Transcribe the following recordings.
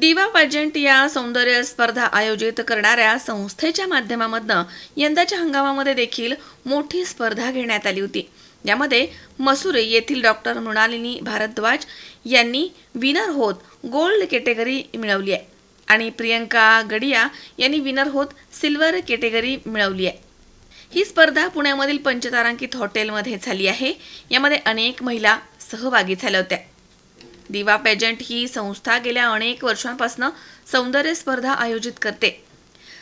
दिवा पेजंट या सौंदर्य स्पर्धा आयोजित करणाऱ्या संस्थेच्या माध्यमामधनं यंदाच्या हंगामामध्ये देखील मोठी स्पर्धा घेण्यात आली होती। यामध्ये मसुरे येथील डॉक्टर मृणालिनी भारद्वाज यांनी विनर होत गोल्ड कॅटेगरी मिळवली आहे आणि प्रियंका गडिया यांनी विनर होत सिल्वर कॅटेगरी मिळवली आहे। ही स्पर्धा पुण्यामधील पंचतारांकित हॉटेलमध्ये झाली आहे। यामध्ये अनेक महिला सहभागी झाल्या होत्या। दिवा पेजंट ही संस्था गेल्या अनेक वर्षांपासून सौंदर्य स्पर्धा आयोजित करते।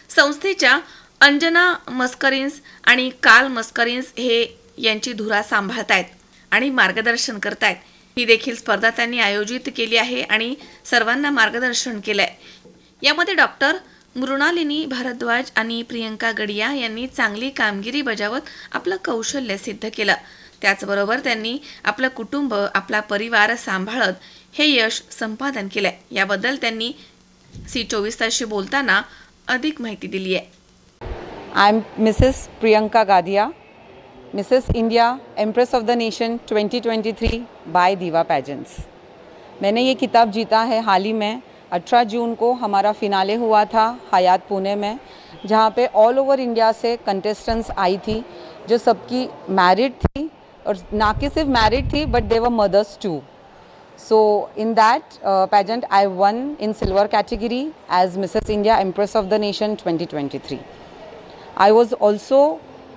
संस्थेच्या अंजना मस्करिन्स आणि काल मस्करिन्स हे यांची धुरा सांभाळतायत आणि मार्गदर्शन करतायत। ही देखील स्पर्धा त्यांनी आयोजित केली आहे आणि सर्वांना मार्गदर्शन केलंय। यामध्ये डॉक्टर मृणालिनी भारद्वाज आणि प्रियंका गडिया यांनी चांगली कामगिरी बजावत आपलं कौशल्य सिद्ध केलं। त्याचबरोबर त्यांनी आपलं कुटुंब आपला परिवार सांभाळत हे यश संपादन केलंय। याबद्दल त्यांनी C24 तासशी बोलताना अधिक माहिती दिली आहे। I am Mrs Priyanka Gadia, Mrs India empress of the nation 2023 by diva pageants. मैंने ये खिताब जीता है हाल ही में। 18 जून को हमारा फिनाले हुआ था हयात पुणे में, जहाँ पे ऑल ओवर इंडिया से कंटेस्टेंट्स आई थी जो सबकी मैरिड थी और ना कि सिर्फ मैरिड थी but they were mothers too. So in that pageant I won in silver category as Mrs. India Empress of the Nation 2023. I was also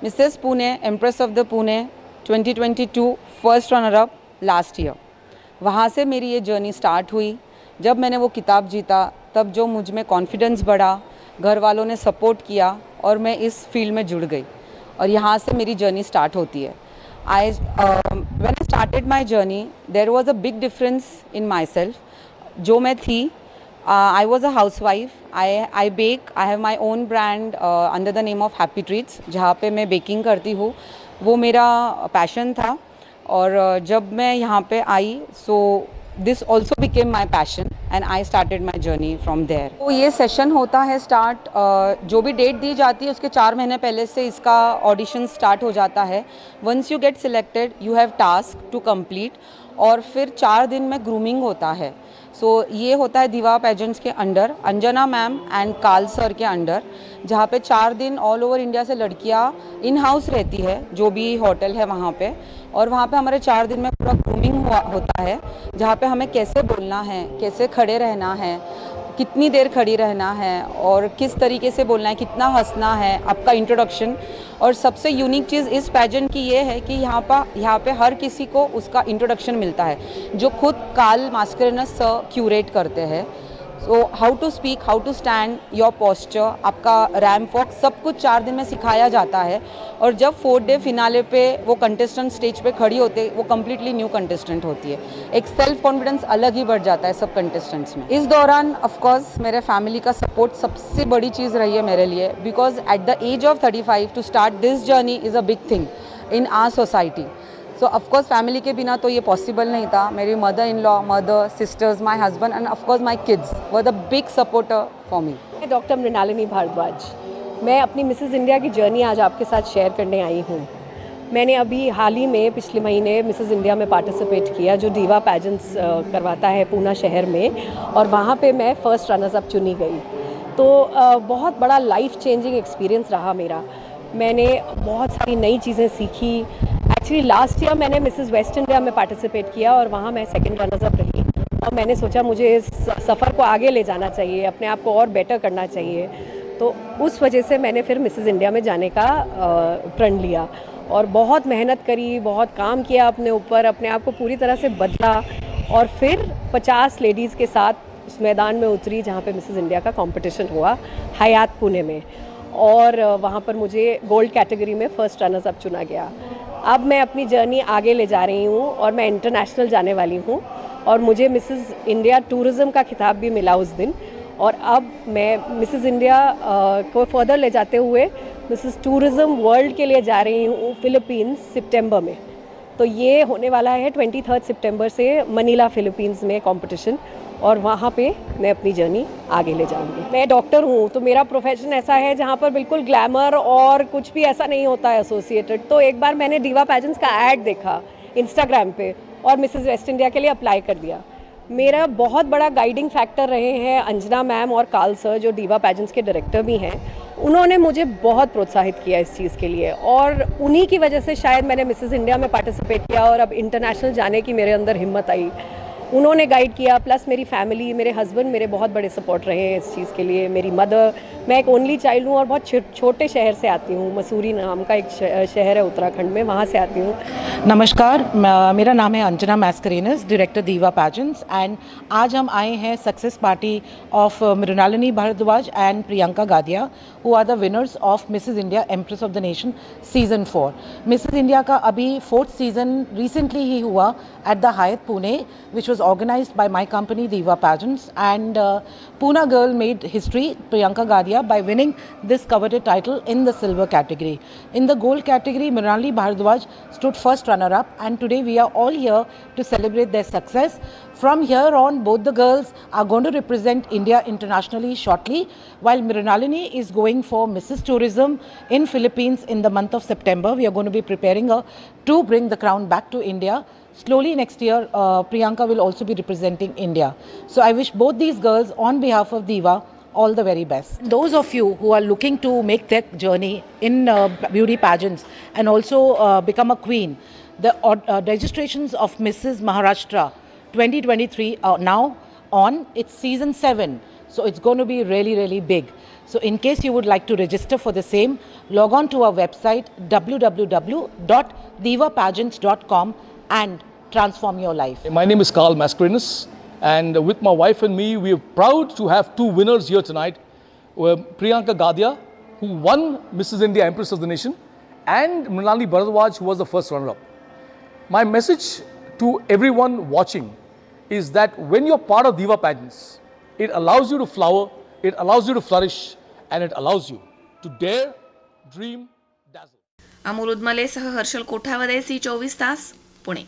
Mrs. Pune Empress of the Pune 2022 first runner up last year. वहाँ से मेरी ये journey start हुई। जब मैंने वो किताब जीता तब जो मुझ में कॉन्फिडेंस बढ़ा, घर वालों ने सपोर्ट किया और मैं इस फील्ड में जुड़ गई और यहाँ से मेरी जर्नी स्टार्ट होती है। When I started my journey, there was a big difference in myself. जो मैं थी, I was a housewife. I bake. I have my own brand under the name of Happy Treats, जहाँ पे मैं baking करती हूँ। वो मेरा पैशन था और जब मैं यहाँ पे आई, so this also became my passion and I started my journey from there. तो ये सेशन होता है स्टार्ट, जो भी डेट दी जाती है उसके 4 महीने पहले से इसका ऑडिशन स्टार्ट हो जाता है। Once you get selected you have task to complete और फिर 4 दिन में ग्रूमिंग होता है। ये होता है दिवा पेजेंट्स के अंडर, अंजना मैम एंड काल सर के अंडर, जहाँ पे 4 दिन ऑल ओवर इंडिया से लड़कियाँ इन हाउस रहती है, जो भी होटल है वहाँ पे, और वहाँ पे हमारे 4 दिन में पूरा ग्रूमिंग होता है, जहाँ पे हमें कैसे बोलना है, कैसे खड़े रहना है, कितनी देर खड़ी रहना है और किस तरीके से बोलना है, कितना हंसना है, आपका इंट्रोडक्शन। और सबसे यूनिक चीज़ इस पैजेंट की ये है कि यहाँ पे हर किसी को उसका इंट्रोडक्शन मिलता है जो खुद काल मास्करिन्स क्यूरेट करते हैं। How to speak, how to stand, your posture, आपका रैम्प वॉक, सब कुछ 4 दिन में सिखाया जाता है। और जब 4th डे फिनाले पे वो कंटेस्टेंट स्टेज पे खड़ी होते वो कम्प्लीटली न्यू कंटेस्टेंट होती है। एक सेल्फ कॉन्फिडेंस अलग ही बढ़ जाता है सब कंटेस्टेंट्स में। इस दौरान ऑफ कोर्स मेरे फैमिली का सपोर्ट सबसे बड़ी चीज़ रही है मेरे लिए, because at the age of 35 to start this journey is a big thing in our society. So of course family के बिना तो ये पॉसिबल नहीं था। मेरी mother in law, mother, sisters, my husband and of course my kids were the big supporter for me. Doctor Mrinalini Bhardwaj, मैं अपनी Mrs India की जर्नी आज आपके साथ शेयर करने आई हूँ। मैंने अभी हाल ही में पिछले महीने मिसेस इंडिया में पार्टिसिपेट किया, जो दिवा पेजेंट्स करवाता है पूना शहर में, और वहाँ पे मैं फर्स्ट रनर्स अप चुनी गई। तो बहुत बड़ा लाइफ चेंजिंग एक्सपीरियंस रहा मेरा। मैंने बहुत सारी नई चीज़ें सीखी। एक्चुअली लास्ट ईयर मैंने मिसेस वेस्ट इंडिया में पार्टिसिपेट किया और वहाँ मैं सेकंड रनर्स अप रही और मैंने सोचा मुझे इस सफ़र को आगे ले जाना चाहिए, अपने आप को और बेटर करना चाहिए। तो उस वजह से मैंने फिर मिसेस इंडिया में जाने का प्रण लिया और बहुत मेहनत करी, बहुत काम किया अपने ऊपर, अपने आप को पूरी तरह से बदला और फिर 50 लेडीज़ के साथ उस मैदान में उतरी जहाँ पे मिसेस इंडिया का कंपटीशन हुआ हयात पुणे में, और वहाँ पर मुझे गोल्ड कैटेगरी में फर्स्ट रनर्स अप चुना गया। अब मैं अपनी जर्नी आगे ले जा रही हूँ और मैं इंटरनेशनल जाने वाली हूँ और मुझे मिसेस इंडिया टूरिज़्म का खिताब भी मिला उस दिन। और अब मैं मिसेस इंडिया को फर्दर ले जाते हुए मिसेस टूरिज़्म वर्ल्ड के लिए जा रही हूँ फ़िलीपींस सितंबर में। तो ये होने वाला है 23 सितंबर से मनीला फ़िलीपींस में कंपटीशन, और वहाँ पे मैं अपनी जर्नी आगे ले जाऊँगी। मैं डॉक्टर हूँ तो मेरा प्रोफेशन ऐसा है जहाँ पर बिल्कुल ग्लैमर और कुछ भी ऐसा नहीं होता है एसोसिएटेड। तो एक बार मैंने दिवा पेजेंट्स का ऐड देखा इंस्टाग्राम पे और मिसेस वेस्ट इंडिया के लिए अप्लाई कर दिया। मेरा बहुत बड़ा गाइडिंग फैक्टर रहे हैं अंजना मैम और काल सर, जो दीवा पैजेंट्स के डायरेक्टर भी हैं। उन्होंने मुझे बहुत प्रोत्साहित किया इस चीज़ के लिए, और उन्हीं की वजह से शायद मैंने मिसेस इंडिया में पार्टिसिपेट किया और अब इंटरनेशनल जाने की मेरे अंदर हिम्मत आई। उन्होंने गाइड किया, प्लस मेरी फैमिली, मेरे हस्बैंड मेरे बहुत बड़े सपोर्ट रहे हैं इस चीज़ के लिए, मेरी मदर। मैं एक ओनली चाइल्ड हूँ और बहुत छोटे शहर से आती हूँ, मसूरी नाम का एक शहर है उत्तराखंड में, वहाँ से आती हूँ। नमस्कार, मेरा नाम है Anjana Mascarenhas, director diva pageants, and आज हम आए हैं success party of Mrinalini Bhardwaj and Priyanka Gadia, who are the winners of Mrs India empress of the nation season 4। Mrs India का अभी 4th सीजन रिसेंटली ही हुआ at the Hyatt Pune, which was organized by my company Diva Pageants, and Pune girl made history, Priyanka Gadia, by winning this coveted title in the silver category. In the gold category, Mrinalini Bharadwaj stood first runner-up, and today we are all here to celebrate their success. From here on, both the girls are going to represent India internationally shortly, while Mrinalini is going for Mrs. Tourism in Philippines in the month of September. We are going to be preparing her to bring the crown back to India. Slowly next year, Priyanka will also be representing India. So I wish both these girls, on behalf of Diva, all the very best. Those of you who are looking to make their journey in beauty pageants and also become a queen, the registrations of Mrs. Maharashtra 2023 are now on. It's season 7. So it's going to be really, really big. So in case you would like to register for the same, log on to our website www.divapageants.com and transform your life. My name is Carl Mascarenhas, and with my wife and me, we are proud to have two winners here tonight. Priyanka Gadia, who won Mrs. India Empress of the Nation, and Mrinalini Bharadwaj, who was the first runner-up. My message to everyone watching is that when you're part of Diva Pageants, it allows you to flower, it allows you to flourish, and it allows you to dare, dream, dazzle. Amol उदमले सह Harshal Kothawade, C24 तास, पुणे.